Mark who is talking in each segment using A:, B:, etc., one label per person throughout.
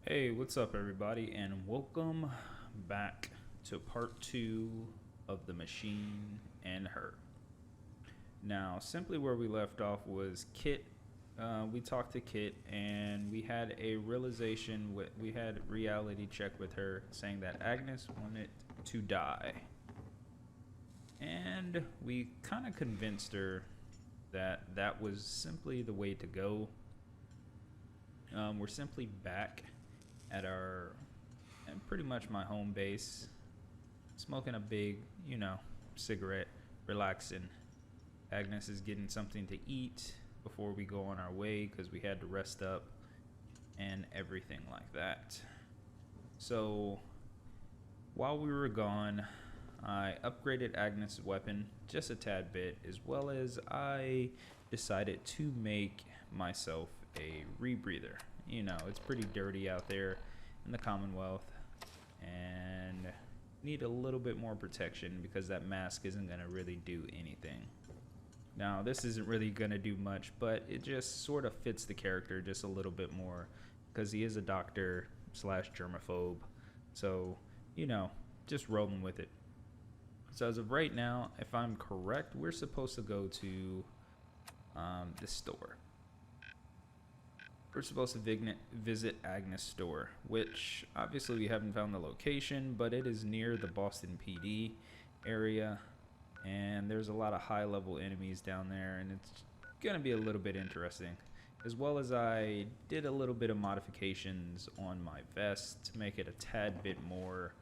A: Hey, what's up, everybody, and welcome back to part two of The Machine and Her. Now, simply where we left off was Kit. We talked to Kit, and we had a realization. We had a reality check with her, saying that Agnes wanted to die, and we kind of convinced her that that was simply the way to go. We're simply back at our and pretty much my home base, smoking a big, cigarette, relaxing. Agnes is getting something to eat before we go on our way because we had to rest up and everything like that. So while we were gone, I upgraded Agnes' weapon just a tad bit, as well as I decided to make myself a rebreather. It's pretty dirty out there in the Commonwealth, and need a little bit more protection because that mask isn't going to really do anything. Now, this isn't really going to do much, but it just sort of fits the character just a little bit more because he is a doctor slash germaphobe. So, just rolling with it. So as of right now, if I'm correct, we're supposed to go to the store. We're supposed to visit Agnes' store, which obviously we haven't found the location, but it is near the Boston PD area, and there's a lot of high-level enemies down there, and it's gonna be a little bit interesting. As well as I did a little bit of modifications on my vest to make it a tad bit more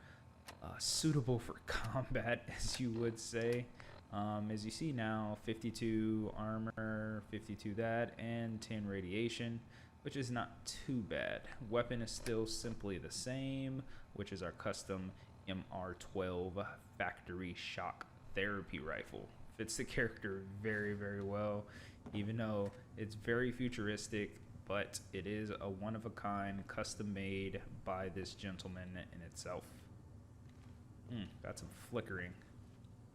A: suitable for combat, as you would say. As you see now, 52 armor, 52 that, and 10 radiation, which is not too bad. Weapon is still simply the same, which is our custom MR12 factory shock therapy rifle. Fits the character very, very well, even though it's very futuristic, but it is a one-of-a-kind, custom made by this gentleman in itself. Got some flickering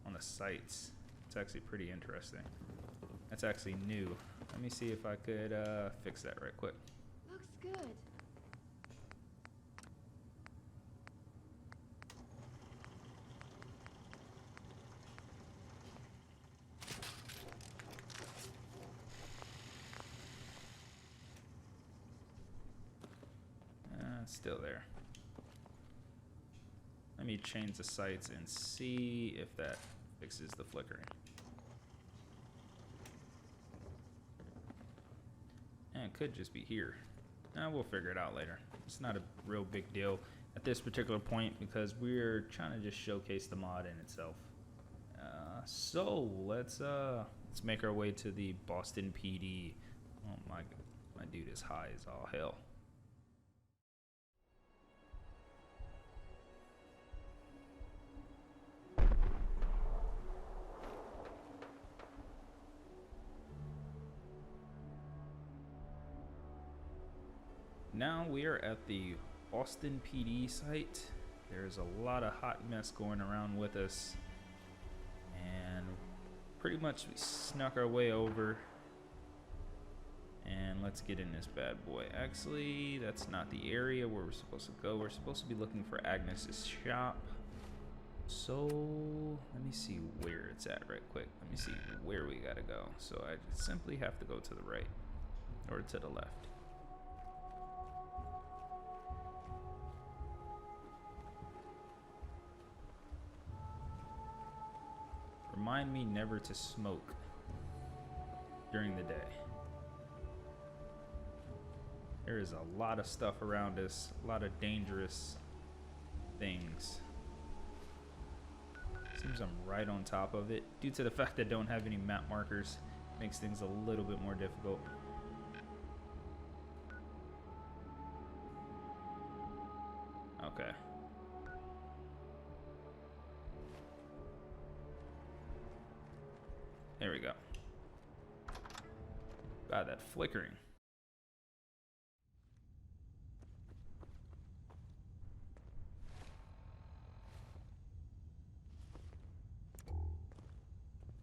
A: on the sights. It's actually pretty interesting. That's actually new. Let me see if I could fix that right quick.
B: Looks good.
A: It's still there. Let me change the sights and see if that fixes the flickering. And it could just be here. We'll figure it out later. It's not a real big deal at this particular point because we're trying to just showcase the mod in itself. So let's make our way to the Boston PD. Oh my dude is high as all hell. Now we are at the Boston PD site. There's a lot of hot mess going around with us, and pretty much we snuck our way over. And let's get in this bad boy. Actually, that's not the area where we're supposed to go. We're supposed to be looking for Agnes's shop. So let me see where it's at right quick. Let me see where we gotta go. So I simply have to go to the right or to the left. Remind me never to smoke during the day. There is a lot of stuff around us, a lot of dangerous things. Seems I'm right on top of it. Due to the fact that I don't have any map markers, makes things a little bit more difficult. Okay. There we go. God, that flickering.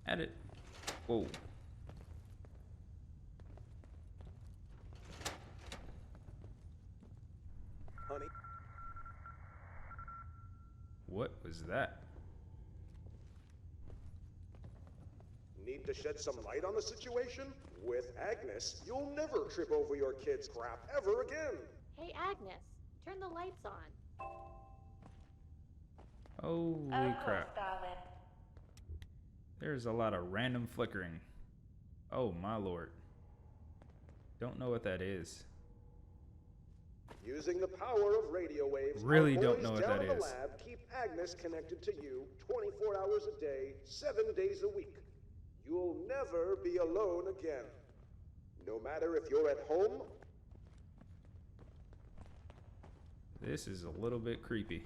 A: At it. Whoa.
B: honey.
A: What was that?
B: Need to shed some light on the situation? With Agnes, you'll never trip over your kid's crap ever again.
C: Hey, Agnes, turn the lights on.
A: Holy crap.
D: darling.
A: There's a lot of random flickering. Oh my lord. Don't know what that is.
B: Using the power of radio waves,
A: Really
B: our
A: don't
B: boys
A: know what
B: down
A: that
B: in the
A: is.
B: lab keep Agnes connected to you 24 hours a day, 7 days a week. You'll never be alone again. No matter if you're at home.
A: This is a little bit creepy.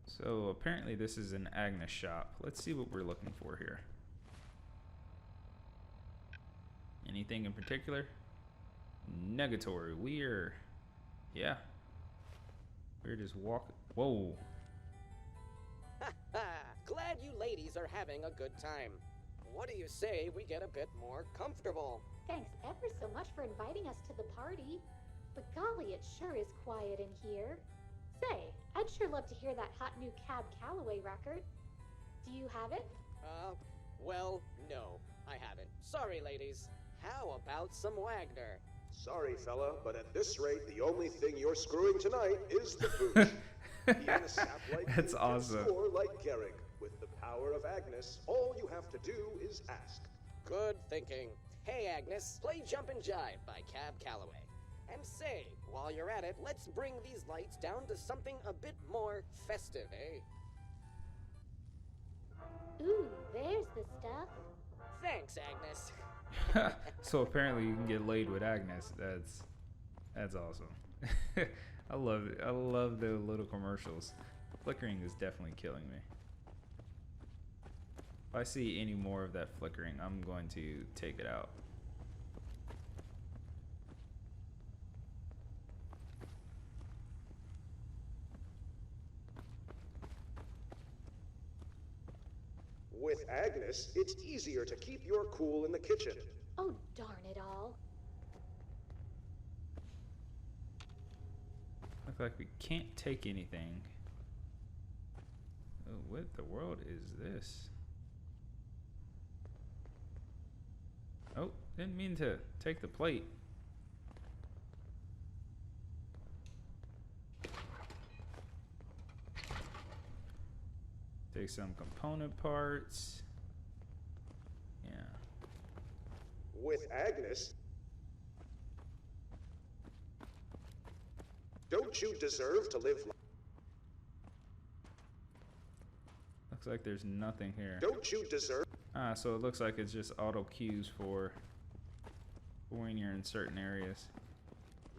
A: So apparently this is an Agnes shop. Let's see what we're looking for here. Anything in particular? Negatory. We're just walking. Whoa.
E: Glad you ladies are having a good time. What do you say we get a bit more comfortable?
C: Thanks ever so much for inviting us to the party. But golly, it sure is quiet in here. Say, I'd sure love to hear that hot new Cab Calloway record. Do you have it?
E: Well, no, I haven't. Sorry, ladies. How about some Wagner?
B: Sorry, fella, but at this rate, the only thing you're screwing tonight is the booch. He and a sap like
A: That's
B: you can
A: awesome.
B: score like Gehrig. With the power of Agnes, all you have to do is ask.
E: Good thinking. Hey, Agnes, play Jump and Jive by Cab Calloway. And say, while you're at it, let's bring these lights down to something a bit more festive, eh?
C: Ooh, there's the stuff.
E: Thanks, Agnes.
A: So apparently you can get laid with Agnes. That's awesome. I love it. I love the little commercials. Flickering is definitely killing me. If I see any more of that flickering, I'm going to take it out.
B: With Agnes, it's easier to keep your cool in the kitchen.
C: Oh, darn it all.
A: Looks like we can't take anything. Oh, what the world is this? Oh, didn't mean to take the plate. Take some component parts. Yeah.
B: With Agnes, don't you deserve to live life?
A: Looks like there's nothing here.
B: Don't you deserve?
A: Ah, so it looks like it's just auto cues for when you're in certain areas.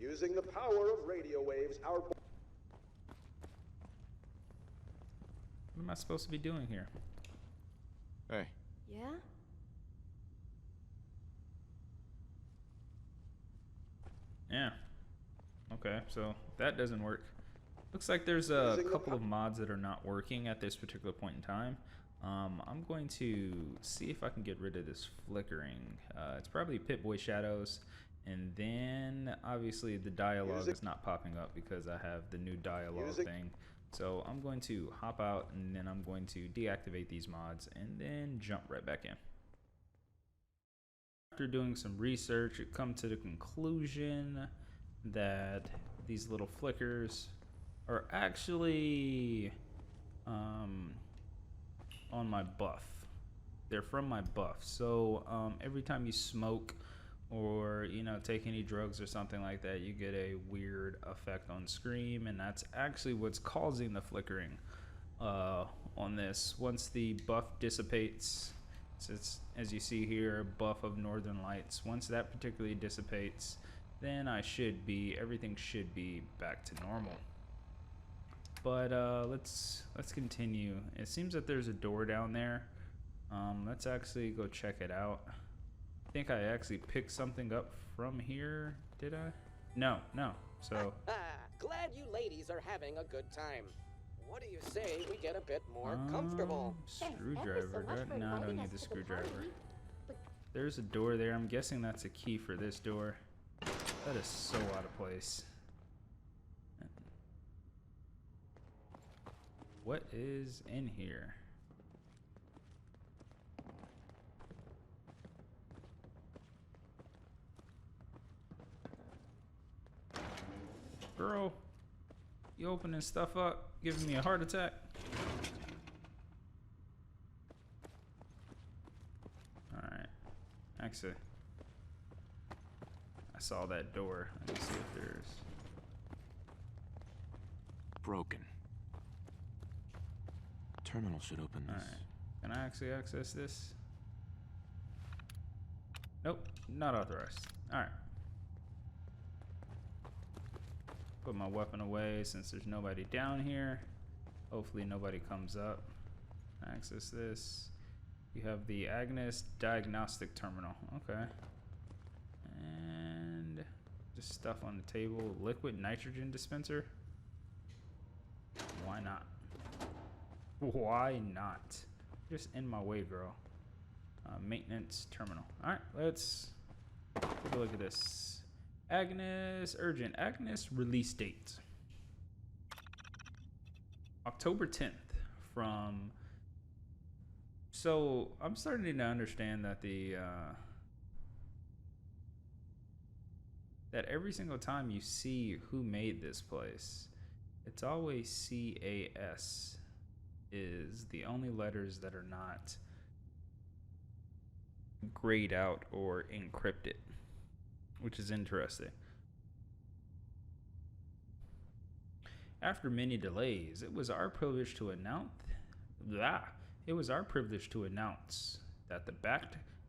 B: Using the power of radio waves, our
A: What am I supposed to be doing here?
F: Hey,
C: Yeah?
A: Yeah. Okay, so that doesn't work. Looks like there's a couple of mods that are not working at this particular point in time. I'm going to see if I can get rid of this flickering. It's probably Pip-Boy Shadows. And then, obviously, the dialogue is not popping up because I have the new dialogue thing. So I'm going to hop out, and then I'm going to deactivate these mods, and then jump right back in. After doing some research, it come to the conclusion that these little flickers are actually on my buff. They're from my buff. So every time you smoke or take any drugs or something like that, you get a weird effect on screen, and that's actually what's causing the flickering on this. Once the buff dissipates, so it's, as you see here, buff of Northern Lights, once that particularly dissipates, then everything should be back to normal. But let's continue. It seems that there's a door down there. Let's actually go check it out. I think I actually picked something up from here. Did I? No. So
E: Glad you ladies are having a good time. What do you say we get a bit more comfortable?
C: Thanks ever so
A: Screwdriver.
C: much for
A: No, I don't
C: inviting
A: need
C: us
A: the
C: to
A: screwdriver.
C: party. But
A: There's a door there. I'm guessing that's a key for this door. That is so out of place. What is in here? Girl, you opening stuff up, giving me a heart attack. Alright. Actually, I saw that door. Let me see if there's...
F: Broken. Terminal should open this.
A: Alright. Can I actually access this? Nope, not authorized. Alright. Put my weapon away since there's nobody down here. Hopefully nobody comes up. Access this. You have the Agnes Diagnostic Terminal. Okay. And just stuff on the table. Liquid nitrogen dispenser. Why not? Why not? Just in my way, girl. Maintenance terminal. Alright, let's take a look at this. Agnes, urgent. Agnes release date. October 10th from... So, I'm starting to understand that that every single time you see who made this place, it's always CAS is the only letters that are not grayed out or encrypted, which is interesting. After many delays, it was our privilege to announce that the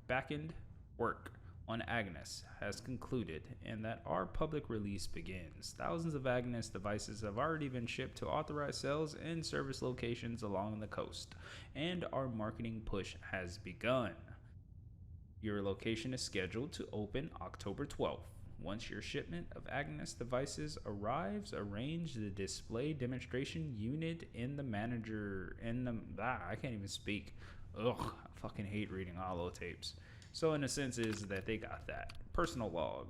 A: back-end work on Agnes has concluded and that our public release begins. Thousands of Agnes devices have already been shipped to authorized sales and service locations along the coast, and our marketing push has begun. Your location is scheduled to open October 12th. Once your shipment of Agnes devices arrives, arrange the display demonstration unit in the manager I can't even speak. Ugh, I fucking hate reading holotapes. So in a sense is that they got that. Personal log.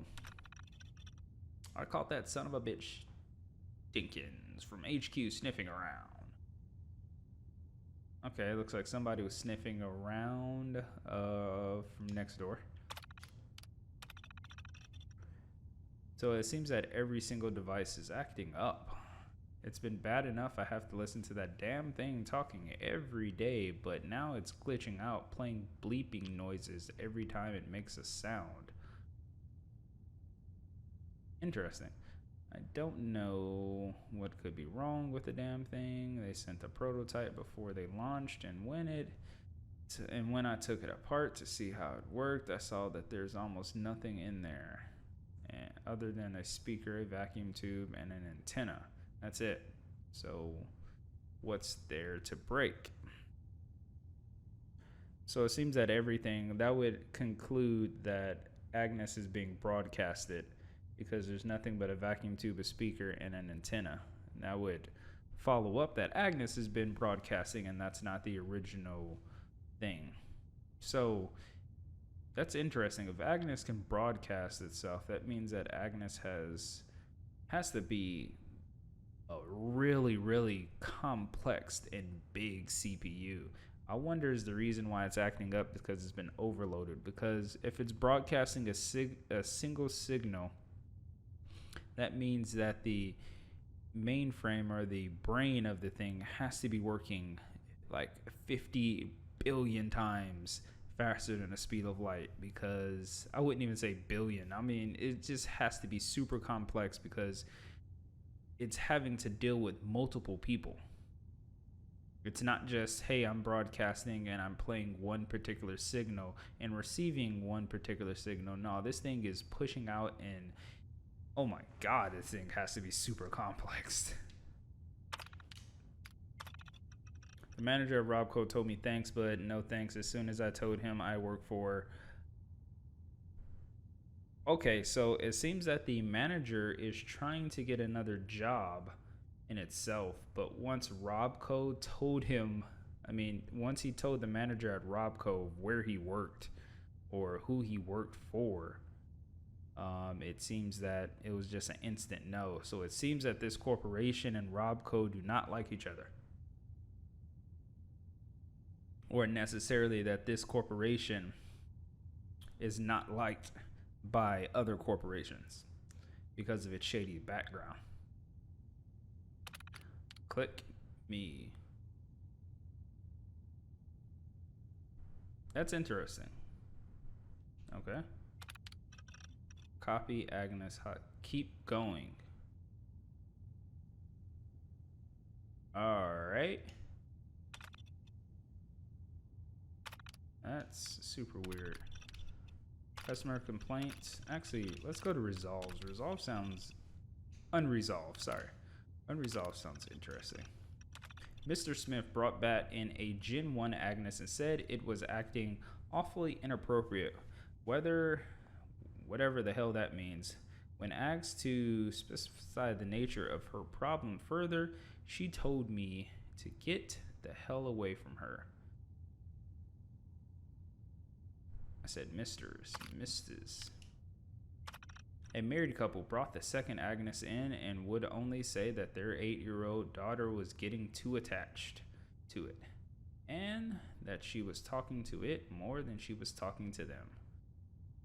A: I caught that son of a bitch Dinkins from HQ sniffing around. Okay, looks like somebody was sniffing around from next door. So it seems that every single device is acting up. It's been bad enough I have to listen to that damn thing talking every day, but now it's glitching out, playing bleeping noises every time it makes a sound. Interesting. I don't know what could be wrong with the damn thing. They sent a prototype before they launched, and when I took it apart to see how it worked, I saw that there's almost nothing in there. Other than a speaker, a vacuum tube, and an antenna. That's it. So what's there to break? So it seems that everything, that would conclude that Agnes is being broadcasted because there's nothing but a vacuum tube, a speaker, and an antenna. And that would follow up that Agnes has been broadcasting and that's not the original thing. So that's interesting. If Agnes can broadcast itself, that means that Agnes has to be a really, really complex and big CPU. I wonder is the reason why it's acting up because it's been overloaded. Because if it's broadcasting a single signal, that means that the mainframe or the brain of the thing has to be working like 50 billion times faster than the speed of light, because I wouldn't even say billion. I mean, it just has to be super complex because it's having to deal with multiple people. It's not just, hey, I'm broadcasting and I'm playing one particular signal and receiving one particular signal. No, this thing is pushing out and, oh my God, this thing has to be super complex. The manager of Robco told me thanks, but no thanks. As soon as I told him I work for... Okay, so it seems that the manager is trying to get another job in itself, but once Robco told him, once he told the manager at Robco where he worked or who he worked for, it seems that it was just an instant no. So it seems that this corporation and Robco do not like each other. Or necessarily that this corporation is not liked by other corporations because of its shady background. Click me. That's interesting. Okay. Copy Agnes. Keep going. All right. That's super weird. Customer complaints. Actually, let's go to resolves. Resolve sounds... Unresolved, sorry. Unresolved sounds interesting. Mr. Smith brought back in a Gen 1 Agnes and said it was acting awfully inappropriate. Whatever the hell that means. When asked to specify the nature of her problem further, she told me to get the hell away from her. I said Misters, Mrs. A married couple brought the second Agnes in and would only say that their 8-year-old daughter was getting too attached to it, and that she was talking to it more than she was talking to them.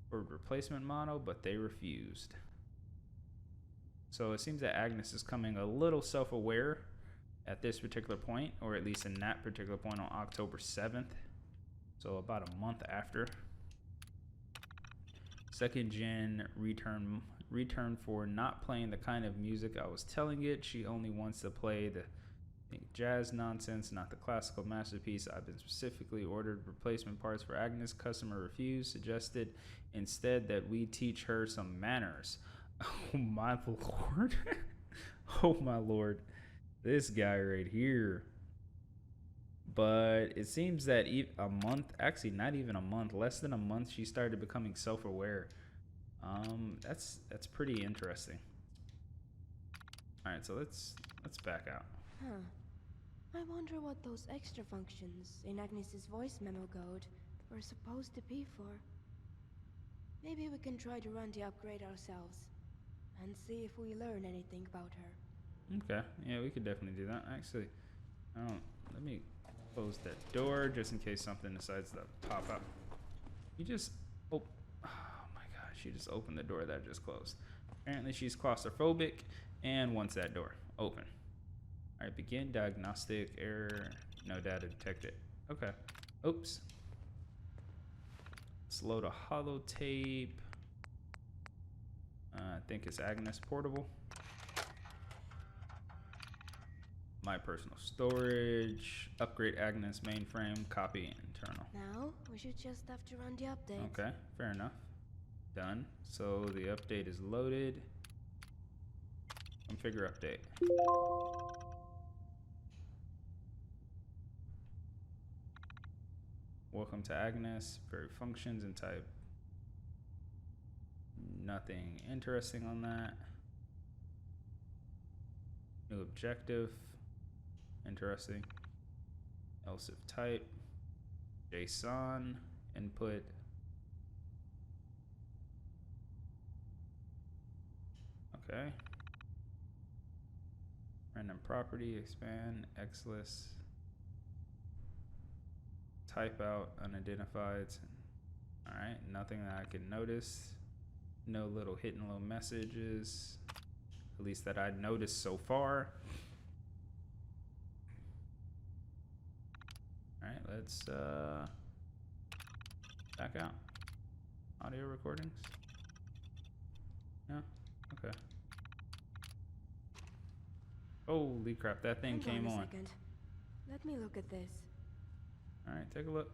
A: For replacement model, but they refused. So it seems that Agnes is coming a little self-aware at this particular point, or at least in that particular point on October 7th. So about a month after. Second gen return for not playing the kind of music I was telling it. She only wants to play the jazz nonsense, not the classical masterpiece. I've been specifically ordered replacement parts for Agnes. Customer refused, suggested instead that we teach her some manners. Oh my lord. Oh my lord. This guy right here. But it seems that a month, actually not even a month, less than a month, she started becoming self-aware. That's pretty interesting. All right, so let's back out.
D: Huh. I wonder what those extra functions in Agnes's voice memo code were supposed to be for. Maybe we can try to run the upgrade ourselves and see if we learn anything about her.
A: Okay, yeah, we could definitely do that. Actually, let me close that door just in case something decides to pop up. You just, oh my god, she just opened the door that just closed. Apparently she's claustrophobic and wants that door open. All right, begin diagnostic error, no data detected. Okay, oops. Let's load a holotape. I think it's Agnes portable. My personal storage, upgrade Agnes mainframe, copy internal.
D: Now, we should just have to run the update.
A: Okay, fair enough. Done. So the update is loaded. Configure update. Welcome to Agnes. Vary functions and type. Nothing interesting on that. New objective. Interesting. Else if type. JSON. Input. Okay. Random property. Expand. Xlist. Type out unidentified. Alright, nothing that I can notice. No little hidden little messages. At least that I noticed so far. Alright, let's back out. Audio recordings? No? Okay. Holy crap, that thing came on.
D: A second. Let me look at this.
A: Alright, take a look.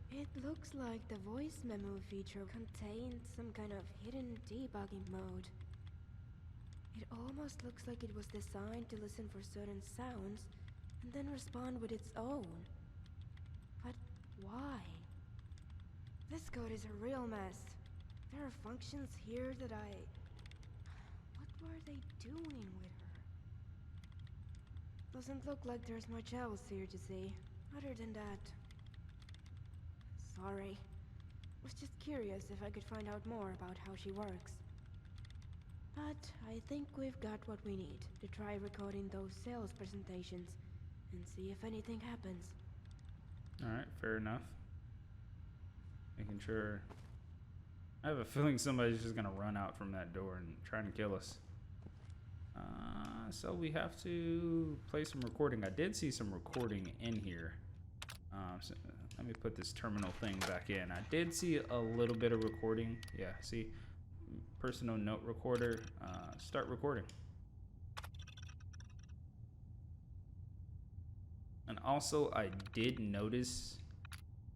D: It looks like the voice memo feature contained some kind of hidden debugging mode. It almost looks like it was designed to listen for certain sounds and then respond with its own. But why? This code is a real mess. There are functions here that What are they doing with her? Doesn't look like there's much else here to see, other than that. Sorry. Was just curious if I could find out more about how she works. But I think we've got what we need to try recording those sales presentations and see if anything happens.
A: Alright, fair enough. Making sure. I have a feeling somebody's just gonna run out from that door and try and kill us. So we have to play some recording. I did see some recording in here. So let me put this terminal thing back in. I did see a little bit of recording. Yeah, see? Personal note recorder. Start recording. And also, I did notice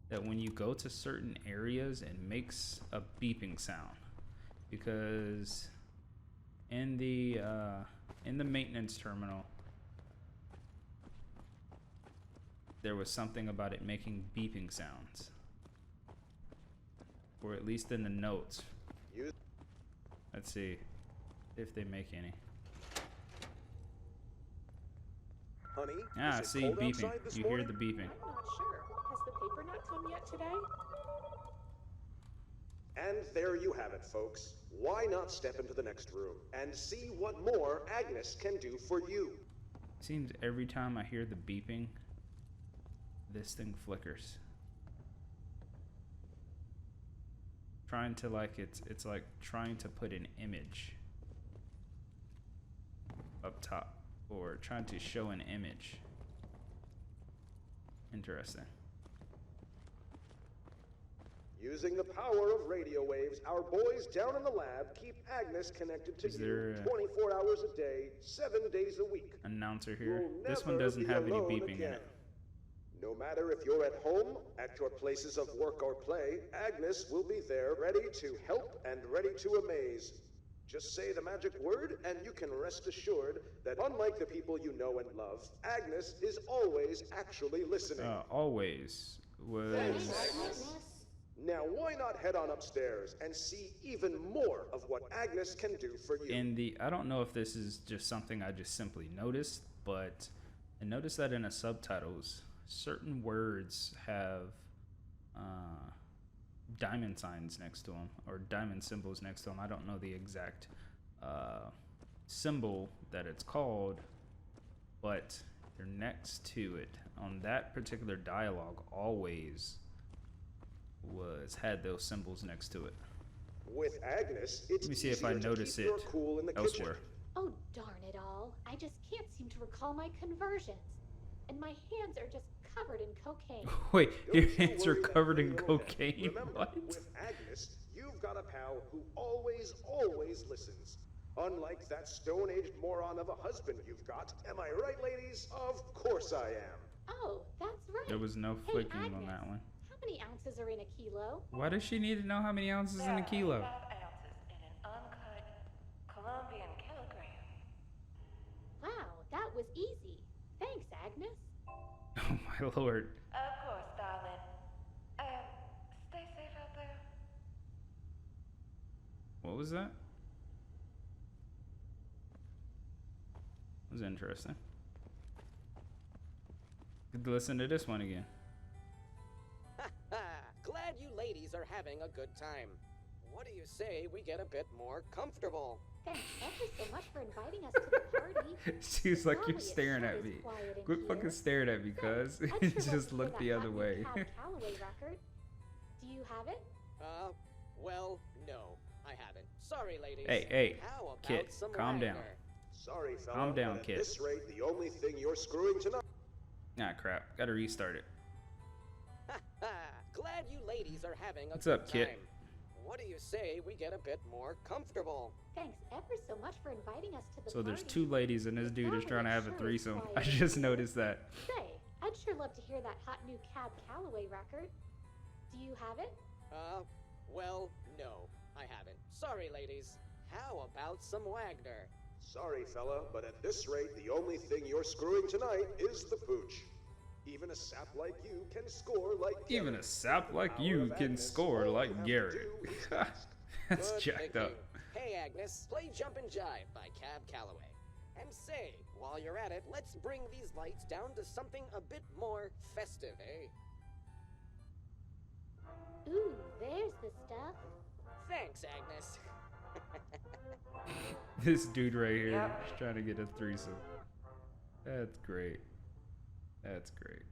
A: that when you go to certain areas, it makes a beeping sound. Because in the maintenance terminal, there was something about it making beeping sounds. Or at least in the notes. Let's see if they make any.
B: Honey,
A: Ah,
B: is it
A: see,
B: cold
A: beeping.
B: outside this
A: You hear
B: morning?
A: the beeping.
G: I'm not sure. Has the paper not come yet today?
B: And there you have it, folks. Why not step into the next room and see what more Agnes can do for you?
A: Seems every time I hear the beeping, this thing flickers. Trying to it's like trying to put an image up top, or trying to show an image. Interesting.
B: Using the power of radio waves, our boys down in the lab keep Agnes connected to
A: Is
B: you
A: there a
B: 24 hours a day, 7 days a week.
A: Announcer here.
B: You'll
A: This one
B: never
A: doesn't
B: be
A: have any
B: alone
A: beeping in
B: again.
A: it.
B: No matter if you're at home, at your places of work or play, Agnes will be there ready to help and ready to amaze. Just say the magic word and you can rest assured that unlike the people you know and love, Agnes is always actually listening.
A: Always was.
C: Thanks, Agnes.
B: Now why not head on upstairs and see even more of what Agnes can do for you?
A: In the, I don't know if this is just something I just simply noticed, but I noticed that in the subtitles, certain words have diamond signs next to them, or diamond symbols next to them. I don't know the exact symbol that it's called, but they're next to it. On that particular dialogue, always had those symbols next to it.
B: With Agnes, it's
A: Let me see if I
B: easier to
A: notice
B: keep your
A: it
B: cool in the
A: elsewhere.
B: kitchen.
C: Oh, darn it all. I just can't seem to recall my conversions. And my hands are just covered in cocaine.
A: Wait, your
B: Don't you
A: hands are
B: worry that
A: covered in
B: little head.
A: cocaine?
B: Remember,
A: What?
B: with Agnes, you've got a pal who always listens. Unlike that stone-aged moron of a husband you've got. Am I right, ladies? Of course I am.
C: Oh, that's right.
A: There was no
C: Hey,
A: flicking on
C: Agnes,
A: that one.
C: How many ounces are in a kilo?
A: Why does she need to know how many ounces in a kilo?
H: 5 ounces in an uncut Colombian kilogram.
C: Wow, that was easy. Thanks, Agnes.
A: Oh my lord.
H: Of course, darling. Stay safe out there.
A: What was that? That was interesting. Could listen to this one again.
E: Glad you ladies are having a good time. What do you say we get a bit more comfortable?
C: Thanks ever so much for inviting us to the party.
A: She's like,
C: Golly,
A: you're
C: it
A: staring
C: sure
A: at
C: is
A: me.
C: quiet in
A: Quit
C: here.
A: fucking staring at me, cuz.
C: Say, I'd sure love
A: Just
C: to
A: look
C: hear
A: the
C: that
A: other
C: hot new
A: way.
C: Cab Calloway record. Do you have it?
E: Well, no, I haven't. Sorry, ladies.
A: Hey,
E: How about
A: Kit,
E: some
A: calm down.
E: Wagner?
B: Sorry, fella.
A: Calm down,
B: but
A: kid.
B: At this rate, the only thing you're screwing tonight.
A: Ah, crap. Gotta restart it.
E: Glad you ladies are having a
A: What's
E: good
A: up, Kit?
E: time. What do you say we get a bit more comfortable?
C: Thanks ever so much for inviting us to the
A: So there's
C: party.
A: two ladies and this dude is trying to have a
C: Sure is
A: threesome.
C: quiet
A: I
C: in
A: just
C: here.
A: noticed that.
C: Say, I'd sure love to hear that hot new Cab Calloway record. Do you have it?
E: Well, no, I haven't. Sorry, ladies. How about some Wagner?
B: Sorry, fella, but at this rate, the only thing you're screwing tonight is the pooch. Even a sap like you can score like
A: Even a
B: Garrett.
A: sap like
B: Power
A: you
B: of
A: can
B: Agnes,
A: score
B: all you
A: like
B: have to
A: Garrett.
B: do is ask.
A: That's
E: Good
A: jacked
E: thinking.
A: up.
E: Hey Agnes, play Jump and Jive by Cab Calloway. And say, while you're at it, let's bring these lights down to something a bit more festive, eh?
C: Ooh, there's the stuff.
E: Thanks, Agnes.
A: This dude right here
H: Yep.
A: is trying to get a threesome. That's great. That's great.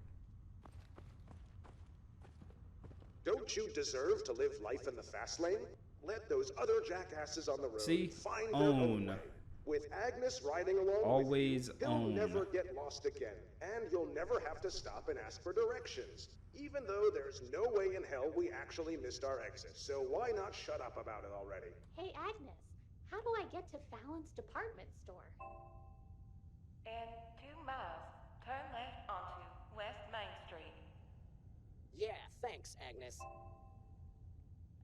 B: Don't you deserve to live life in the fast lane? Let those other jackasses on the road
A: See?
B: find their own
A: Own.
B: way. With Agnes riding along
A: Always
B: with you,
A: own.
B: you'll never get lost again, and you'll never have to stop and ask for directions. Even though there's no way in hell we actually missed our exit, so why not shut up about it already?
C: Hey, Agnes, how do I get to Fallon's department store?
H: In 2 miles, turn left onto West Main Street.
E: Yeah, thanks, Agnes.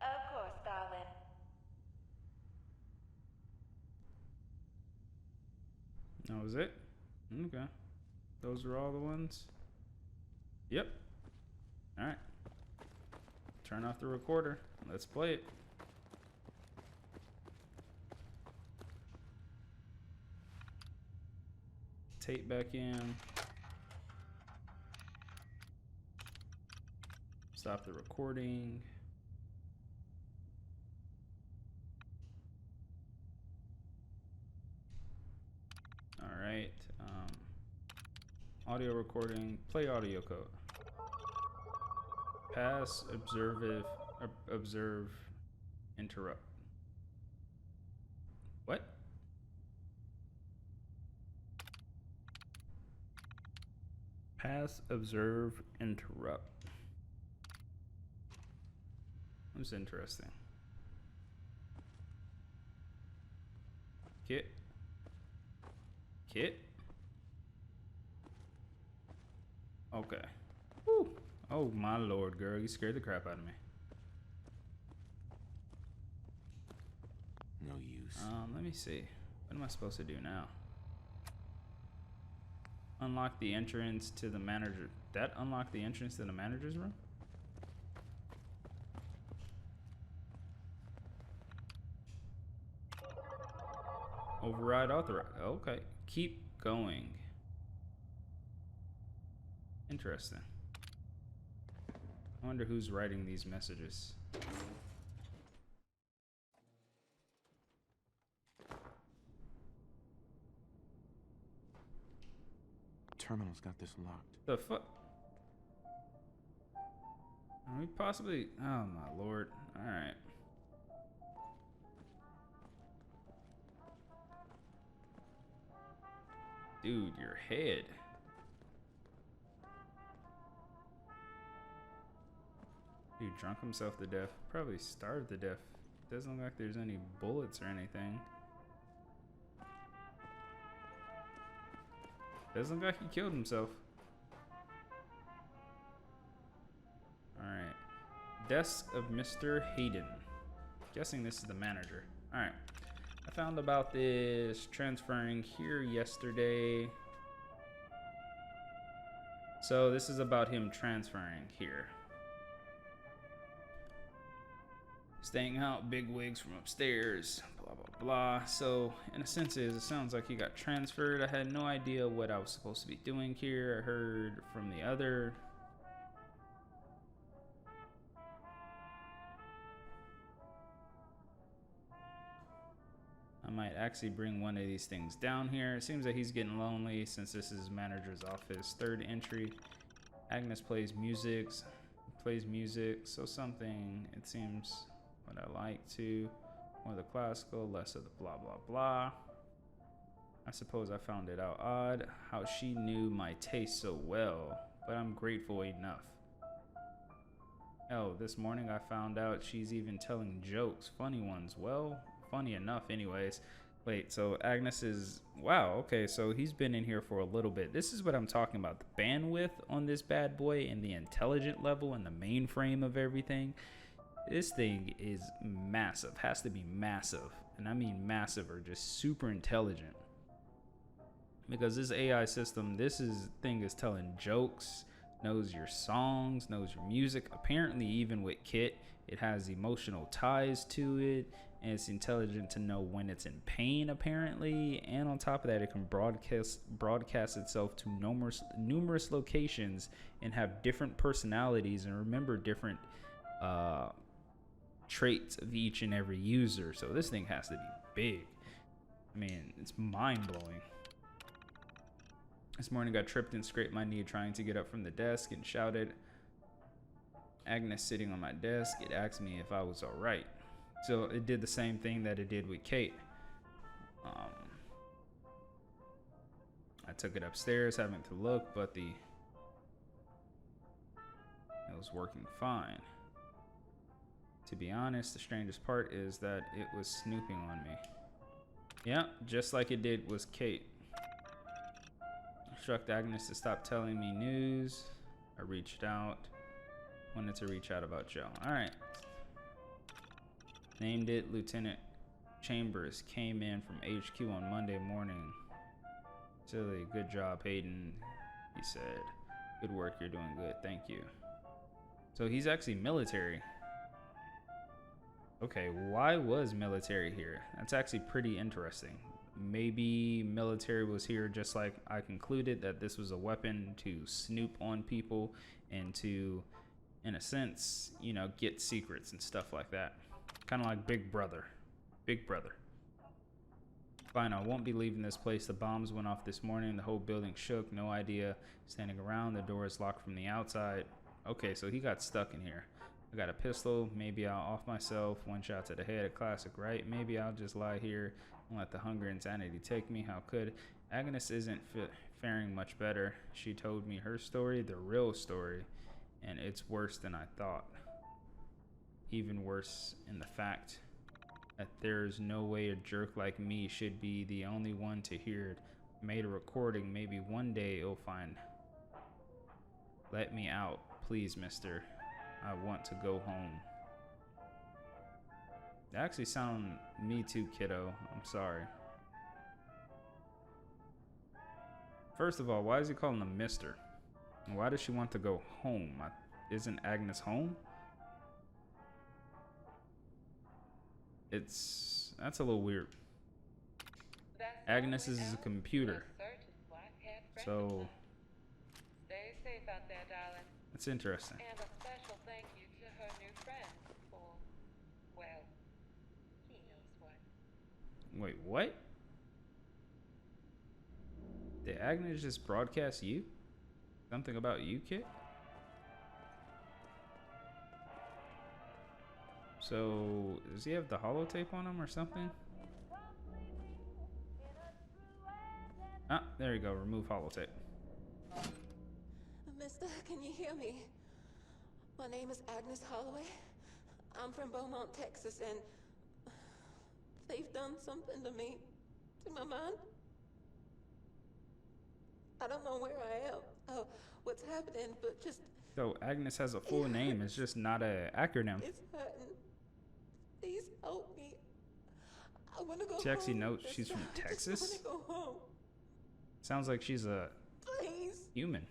H: Of course, darling.
A: That was it? Okay. Those are all the ones? Yep. Alright. Turn off the recorder. Let's play it. Tape back in. Stop the recording. Alright. Audio recording. Play audio code. Pass, observe, interrupt. What? Pass, observe, interrupt. That's interesting. Kit. Okay. Whew. Oh my lord, girl, you scared the crap out of me.
F: No use.
A: Let me see. What am I supposed to do now? Unlock the entrance to the manager. That unlocked the entrance to the manager's room? Override authorize. Okay. Keep going. Interesting. I wonder who's writing these messages.
F: Terminal's got this locked.
A: The fuck? Are we possibly? Oh my lord. Alright. Dude, your head. Dude drunk himself to death. Probably starved to death. Doesn't look like there's any bullets or anything. Doesn't look like he killed himself. Alright. Desk of Mr. Hayden. Guessing this is the manager. Alright. I found about this transferring here yesterday. So this is about him transferring here. Staying out big wigs from upstairs, blah, blah, blah. So in a sense, it sounds like he got transferred. I had no idea what I was supposed to be doing here. I heard from the other. I might actually bring one of these things down here. It seems that he's getting lonely since this is manager's office. Third entry. Agnes plays music. So something, it seems, what I like to. More of the classical, less of the blah, blah, blah. I suppose I found it out odd how she knew my taste so well, but I'm grateful enough. Oh, this morning I found out she's even telling jokes, funny ones. Well, funny enough anyways. Wait, so Agnes is, wow, okay, so he's been in here for a little bit. This is what I'm talking about, the bandwidth on this bad boy and the intelligent level and the mainframe of everything. This thing is massive, has to be massive, and I mean massive or just super intelligent. Because this AI system, thing is telling jokes, knows your songs, knows your music. Apparently even with Kit, it has emotional ties to it, and it's intelligent to know when it's in pain, apparently. And on top of that, it can broadcast itself to numerous locations and have different personalities and remember different traits of each and every user. So this thing has to be big. I mean, it's mind-blowing. This morning, I tripped and scraped my knee trying to get up from the desk and shouted. Agnes sitting on my desk, it asked me if I was all right. So it did the same thing that it did with Kate. I took it upstairs, having to look, but it was working fine. To be honest, the strangest part is that it was snooping on me. Yeah, just like it did with Kate. I instructed Agnes to stop telling me news. I reached out. Wanted to reach out about Joe. Alright. Named it. Lieutenant Chambers came in from HQ on Monday morning. Silly, good job, Hayden, he said. Good work, you're doing good, thank you. So he's actually military. Okay, why was military here? That's actually pretty interesting. Maybe military was here just like I concluded, that this was a weapon to snoop on people and to, in a sense, you know, get secrets and stuff like that. Kind of like Big Brother. Big Brother. Fine, I won't be leaving this place. The bombs went off this morning. The whole building shook. No idea. Standing around. The door is locked from the outside. Okay, so he got stuck in here. I got a pistol. Maybe I'll off myself. One shot to the head. A classic, right? Maybe I'll just lie here and let the hunger and insanity take me. How could? Agnes isn't faring much better. She told me her story, the real story, and it's worse than I thought. Even worse in the fact that there's no way a jerk like me should be the only one to hear it. Made a recording. Maybe one day it'll find. Let me out, please, mister. I want to go home. That actually sound me too, kiddo. I'm sorry. First of all, why is he calling him mister? And why does she want to go home? Isn't Agnes home? That's a little weird. Agnes is a computer. So
H: Stay safe out there, darling.
A: it's interesting.
H: And a special thank you to her new friend for, well, he knows what.
A: Wait, what? Did Agnes just broadcast you? Something about you, Kit? So, does he have the holotape on him or something? Ah, there you go. Remove holotape.
I: Mister, can you hear me? My name is Agnes Holloway. I'm from Beaumont, Texas, and they've done something to me, to my mind. I don't know where I am, what's happening, but just...
A: So, Agnes has a full name. It's just not an acronym.
I: It's hurting. Please help me. I want to go home.
A: She actually knows she's from Texas?
I: I just want to go home.
A: Sounds like she's a
I: Please.
A: human.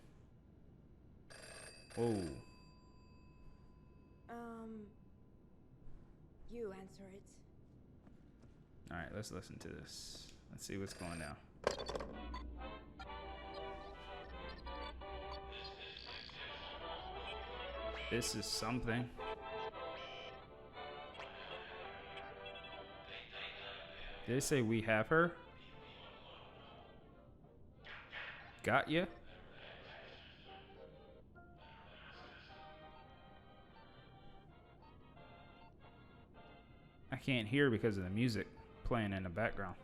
A: Whoa.
D: You answer it.
A: Alright, let's listen to this. Let's see what's going down. This is something. Did they say we have her? Got ya? I can't hear because of the music playing in the background.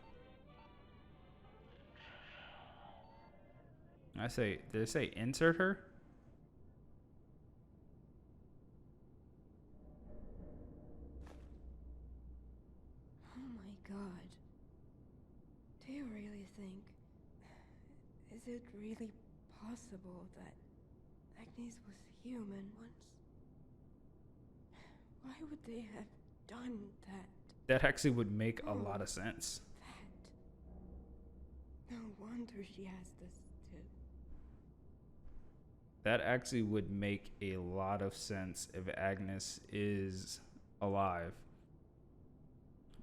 A: Did it say insert her?
D: Oh my god. Do you really think... Is it really possible that Agnes was human once? Why would they have done that?
A: That actually would make a lot of sense.
D: That. No wonder she has this too.
A: That actually would make a lot of sense if Agnes is alive.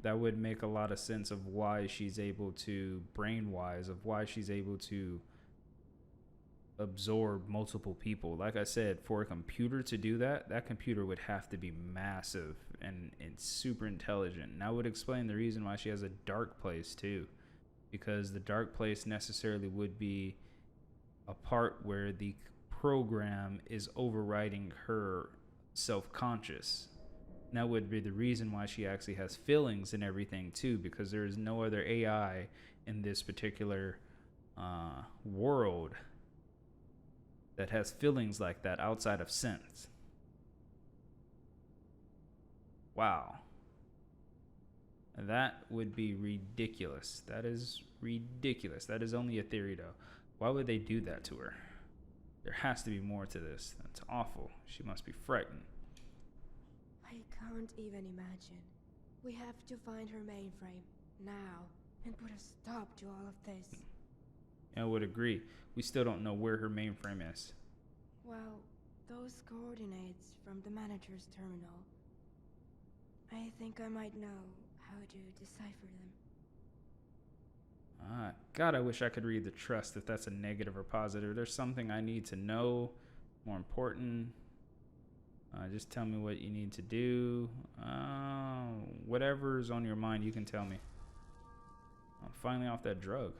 A: that would make a lot of sense of why she's able to, brain wise, of why she's able to absorb multiple people. Like I said, for a computer to do that, that computer would have to be massive and super intelligent. And that would explain the reason why she has a dark place too, because the dark place necessarily would be a part where the program is overriding her self-conscious. And that would be the reason why she actually has feelings and everything too, because there is no other AI in this particular world that has feelings like that outside of sense. Wow. That would be ridiculous. That is ridiculous. That is only a theory, though. Why would they do that to her? There has to be more to this. That's awful. She must be frightened.
D: I can't even imagine. We have to find her mainframe now and put a stop to all of this.
A: I would agree. We still don't know where her mainframe is.
D: Well, those coordinates from the manager's terminal. I think I might know how to decipher them.
A: God, I wish I could read the trust if that's a negative or positive. There's something I need to know. More important. Just tell me what you need to do. Whatever's on your mind, you can tell me. I'm finally off that drug.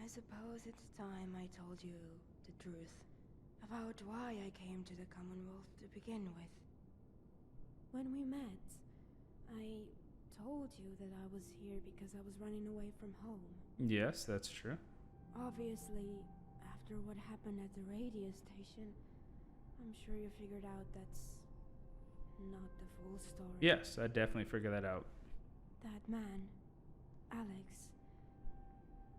D: I suppose it's time I told you the truth about why I came to the Commonwealth to begin with. When we met, I told you that I was here because I was running away from home.
A: Yes, that's true.
D: Obviously, after what happened at the radio station, I'm sure you figured out that's not the full story.
A: Yes, I definitely figured that out.
D: That man, Alex,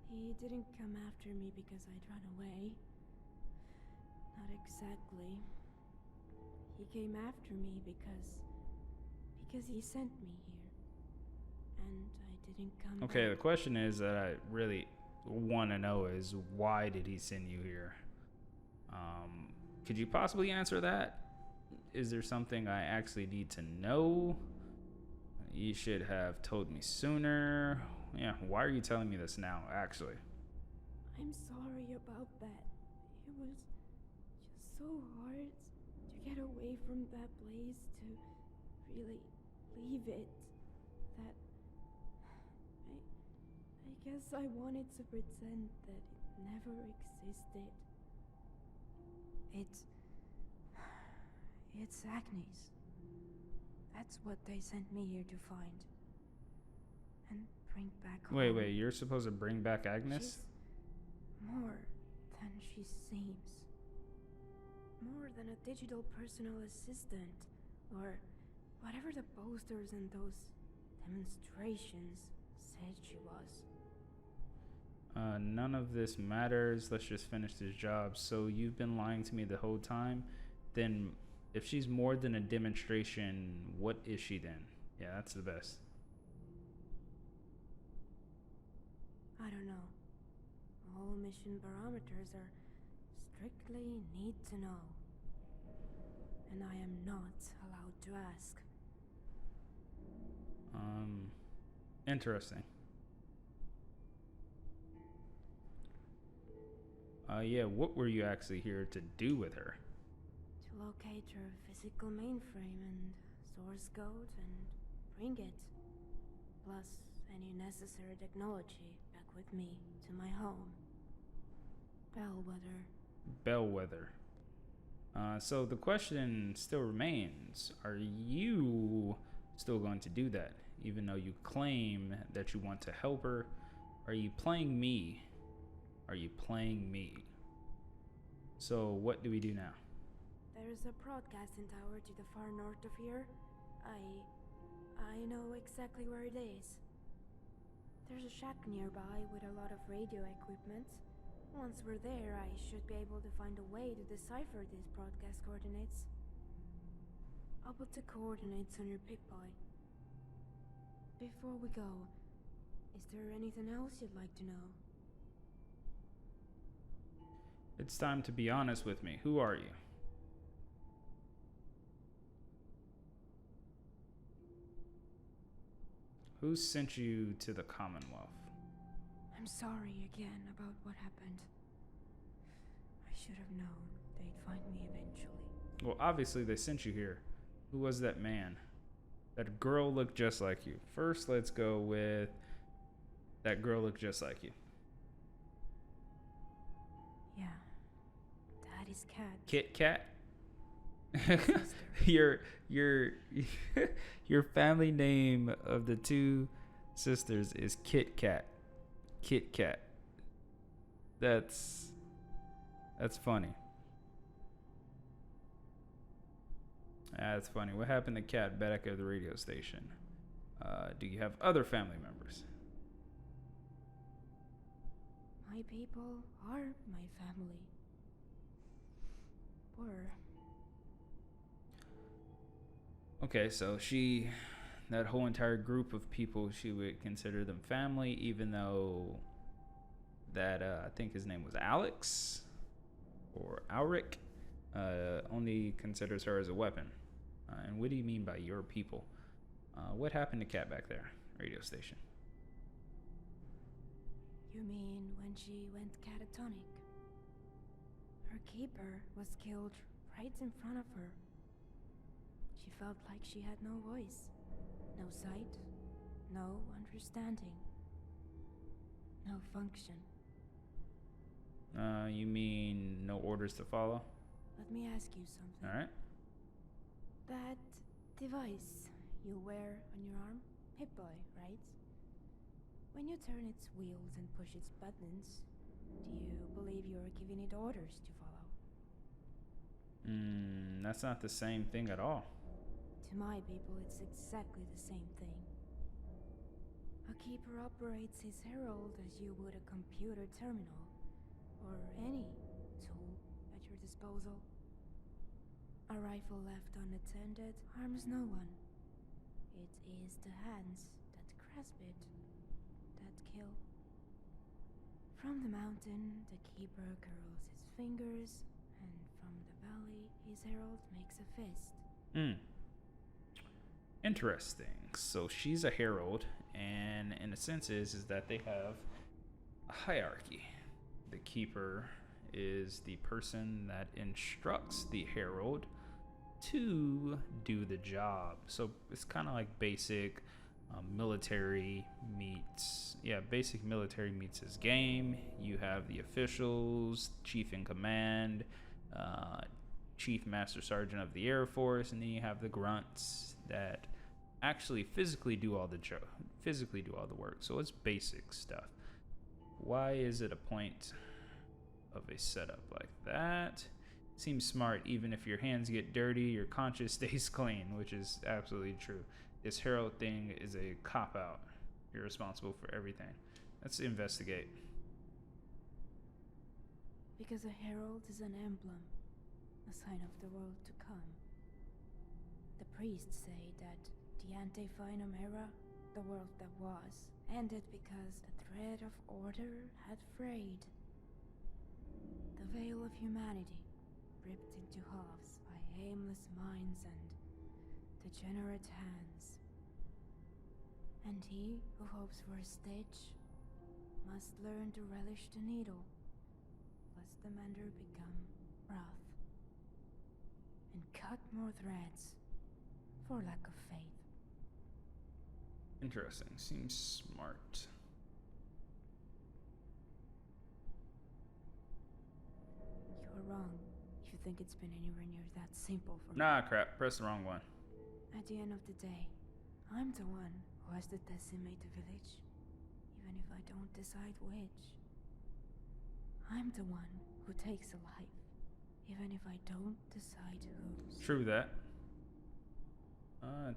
D: he didn't come after me because I'd run away. Not exactly. He came after me because he sent me here. And I didn't come
A: Okay,
D: back.
A: the question is that I really want to know is, why did he send you here? Could you possibly answer that? Is there something I actually need to know? You should have told me sooner. Yeah, why are you telling me this now, actually?
D: I'm sorry about that. It was just so hard to get away from that place, to really leave it. That I guess I wanted to pretend that it never existed. It's Agnes. That's what they sent me here to find. And bring back home.
A: Wait, you're supposed to bring back Agnes?
D: She's more than she seems. More than a digital personal assistant, or whatever the posters and those demonstrations said she was.
A: None of this matters. Let's just finish this job. So you've been lying to me the whole time? Then if she's more than a demonstration, what is she then? Yeah, that's the best.
D: I don't know. All mission barometers are strictly need to know. And I am not allowed to ask.
A: Interesting. Yeah, what were you actually here to do with her?
D: To locate her physical mainframe and source code and bring it. Plus any necessary technology back with me to my home. Bellwether.
A: So the question still remains, are you still going to do that? Even though you claim that you want to help her, are you playing me? Are you playing me? So what do we do now?
D: There's a broadcasting tower to the far north of here. I know exactly where it is. There's a shack nearby with a lot of radio equipment. Once we're there, I should be able to find a way to decipher these broadcast coordinates. I'll put the coordinates on your Pick-Boy. Before we go, is there anything else you'd like to know?
A: It's time to be honest with me. Who are you? Who sent you to the Commonwealth?
D: I'm sorry again about what happened. I should have known they'd find me eventually.
A: Well, obviously they sent you here. Who was that man? That girl looked just like you. First, let's go with that girl looked just like you.
D: Yeah. Daddy's cat.
A: Kit Kat?
D: Sister.
A: your family name of the two sisters is Kit Kat. Kit Kat. That's funny. That's funny. What happened to Kat back at the radio station? Do you have other family members?
D: My people are my family. Were.
A: Okay, so that whole entire group of people, she would consider them family, even though that, I think his name was Alex or Alric, only considers her as a weapon. And what do you mean by your people? What happened to Kat back there, radio station?
D: You mean when she went catatonic? Her keeper was killed right in front of her. She felt like she had no voice, no sight, no understanding, no function.
A: You mean no orders to follow?
D: Let me ask you something.
A: All right.
D: That device you wear on your arm, Hit-Boy, right? When you turn its wheels and push its buttons, do you believe you're giving it orders to follow?
A: That's not the same thing at all.
D: To my people, it's exactly the same thing. A keeper operates his herald as you would a computer terminal, or any tool at your disposal. A rifle left unattended harms no one. It is the hands that grasp it that kill. From the mountain, the keeper curls his fingers, and from the valley, his herald makes a fist.
A: Interesting. So she's a herald, and in a sense is that they have a hierarchy. The keeper is the person that instructs the herald to do the job. So it's kind of like basic military meets. Yeah, basic military meets his game. You have the officials, chief in command, chief master sergeant of the Air Force, and then you have the grunts that actually physically do all the work. So it's basic stuff. Why is it a point of a setup like that? Seems smart. Even if your hands get dirty, your conscience stays clean, which is absolutely true. This herald thing is a cop-out. You're responsible for everything. Let's investigate.
D: Because a herald is an emblem, a sign of the world to come. The priests say that the Ante-Finum era, the world that was, ended because the thread of order had frayed. The veil of humanity, ripped into halves by aimless minds and degenerate hands. And he who hopes for a stitch must learn to relish the needle, lest the mender become wrath, and cut more threads for lack of faith.
A: Interesting. Seems smart.
D: You're wrong if you think it's been anywhere near that simple for me.
A: Nah, crap. Press the wrong one.
D: At the end of the day, I'm the one who has to decimate the village, even if I don't decide which. I'm the one who takes a life, even if I don't decide whose.
A: True that.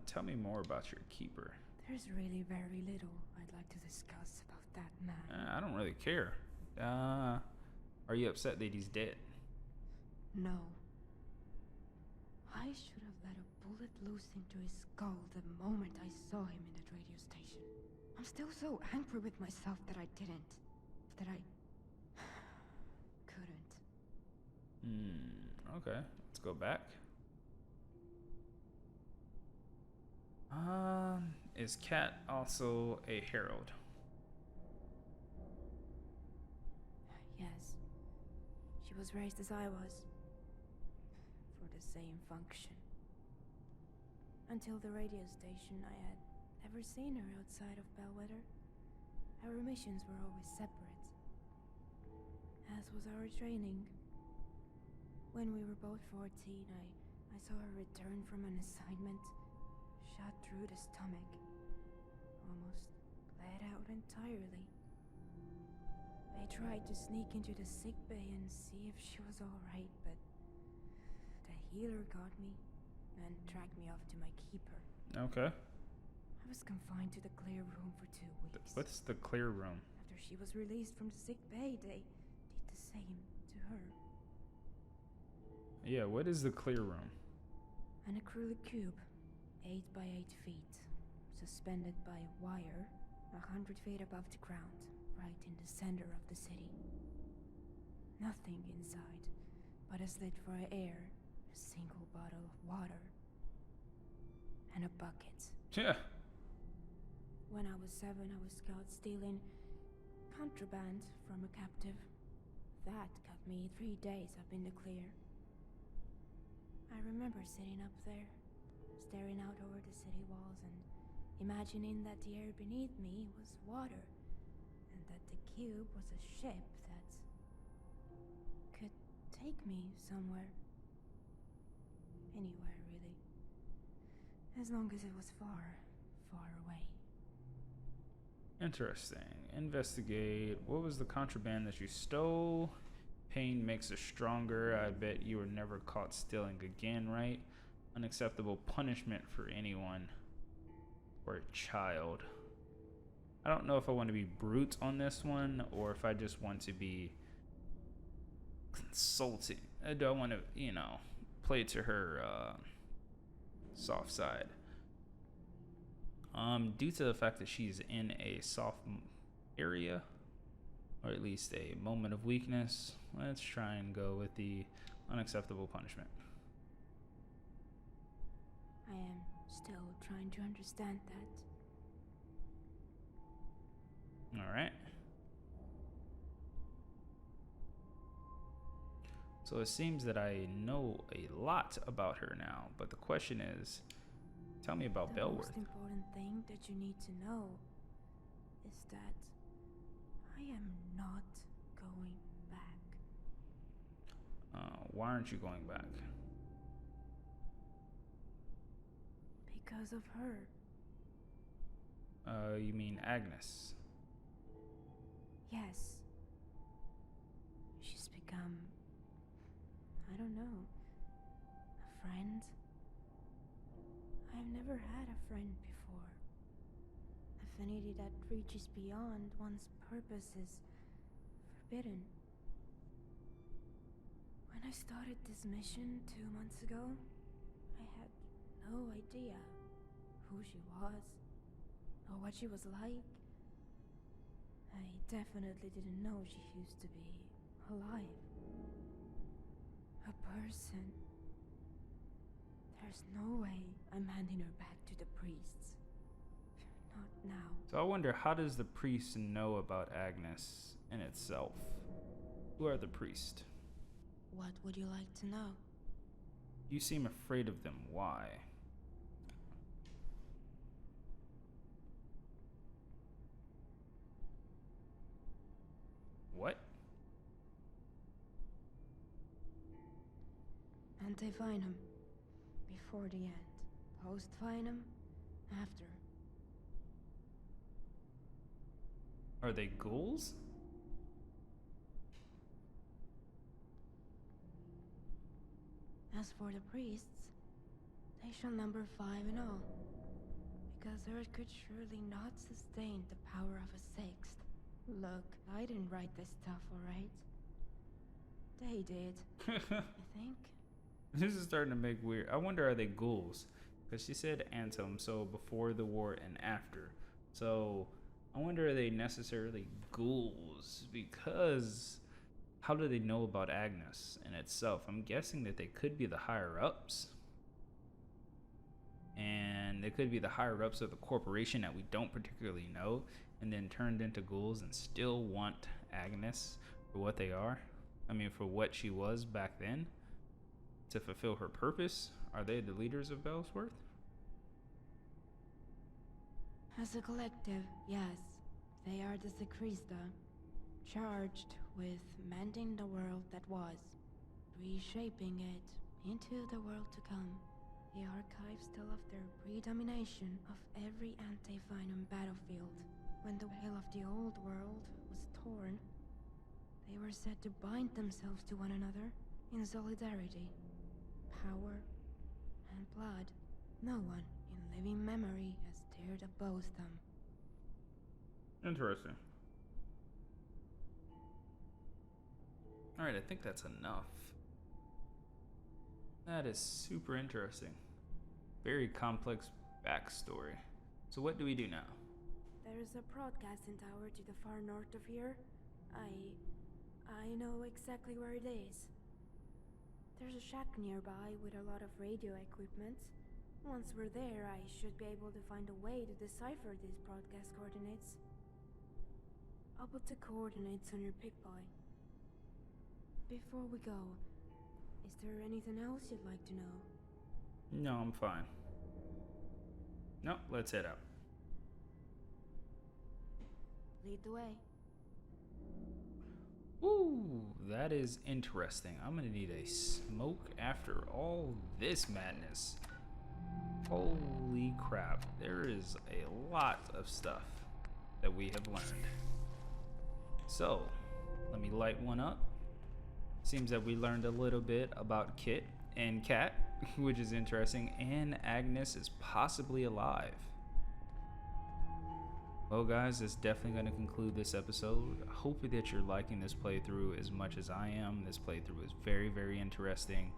A: Tell me more about your keeper.
D: There's really very little I'd like to discuss about that man.
A: I don't really care. Are you upset that he's dead?
D: No. I should have let a bullet loose into his skull the moment I saw him in that radio station. I'm still so angry with myself that I didn't. That I couldn't.
A: Okay, let's go back. Is Kat also a herald?
D: Yes. She was raised as I was. For the same function. Until the radio station, I had never seen her outside of Bellwether. Our missions were always separate. As was our training. When we were both 14, I saw her return from an assignment, shot through the stomach. Almost bled out entirely. I tried to sneak into the sick bay and see if she was alright, but the healer got me and tracked me off to my keeper.
A: Okay.
D: I was confined to the clear room for 2 weeks.
A: What's the clear room?
D: After she was released from the sick bay, they did the same to her.
A: Yeah, what is the clear room?
D: An acrylic cube, 8 by 8 feet, suspended by a wire, 100 feet above the ground, right in the center of the city. Nothing inside, but a slit for air, a single bottle of water, and a bucket.
A: Yeah.
D: When I was 7, I was caught stealing contraband from a captive. That got me 3 days up in the clear. I remember sitting up there, staring out over the city walls and imagining that the air beneath me was water, and that the cube was a ship that could take me somewhere. Anywhere, really. As long as it was far, far away.
A: Interesting. Investigate. What was the contraband that you stole? Pain makes us stronger. I bet you were never caught stealing again, right? Unacceptable punishment for anyone or a child. I don't know if I want to be brute on this one or if I just want to be consulting. Do I want to, play to her soft side? Due to the fact that she's in a soft area, or at least a moment of weakness, let's try and go with the unacceptable punishment.
D: I am still trying to understand that.
A: All right. So it seems that I know a lot about her now, but the question is, tell me about
D: The
A: Bellworth.
D: most important thing that you need to know is that I am not going back.
A: Why aren't you going back?
D: Because of her.
A: You mean Agnes?
D: Yes. She's become, I don't know, a friend. I've never had a friend before. Affinity that reaches beyond one's purpose is forbidden. When I started this mission 2 months ago, I had no idea who she was or what she was like. I definitely didn't know she used to be alive. A person. There's no way I'm handing her back to the priests. Not now.
A: So I wonder, how does the priest know about Agnes in itself? Who are the priests?
D: What would you like to know?
A: You seem afraid of them. Why? What?
D: Ante-Finum. Before the end. Post-Finum. After.
A: Are they ghouls?
D: As for the priests, they shall number 5 in all. Because Earth could surely not sustain the power of a 6th. Look, I didn't write this stuff, alright? They did. I think.
A: This is starting to make weird. I wonder, are they ghouls? Because she said Antum, so before the war and after. So I wonder, are they necessarily ghouls? Because how do they know about Agnes in itself? I'm guessing that they could be the higher ups. and it could be the higher ups of the corporation that we don't particularly know, and then turned into ghouls and still want Agnes for what they are. I mean, for what she was back then, to fulfill her purpose. Are they the leaders of Bellsworth?
D: As a collective, yes, they are the Sekrista, charged with mending the world that was, reshaping it into the world to come. The archives tell of their predomination of every anti-Venom battlefield. When the veil of the old world was torn, they were said to bind themselves to one another in solidarity. Power and blood. No one in living memory has dared oppose them.
A: Interesting. Alright, I think that's enough. That is super interesting. Very complex backstory. So what do we do now?
D: There is a broadcasting tower to the far north of here. I know exactly where it is. There's a shack nearby with a lot of radio equipment. Once we're there, I should be able to find a way to decipher these broadcast coordinates. I'll put the coordinates on your Pick-Boy. Before we go, is there anything else you'd like to know?
A: No, I'm fine. No, let's head out.
D: Lead the way.
A: Ooh, that is interesting. I'm gonna need a smoke after all this madness. Holy crap. There is a lot of stuff that we have learned. So, let me light one up. Seems that we learned a little bit about Kit and Kat, which is interesting, and Agnes is possibly alive. Well guys, that's definitely going to conclude this episode. I hope that you're liking this playthrough as much as I am. This playthrough is very, very interesting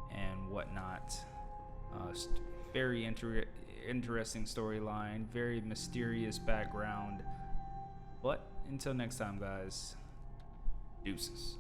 A: and whatnot. Very interesting storyline, very mysterious background. But until next time guys, deuces.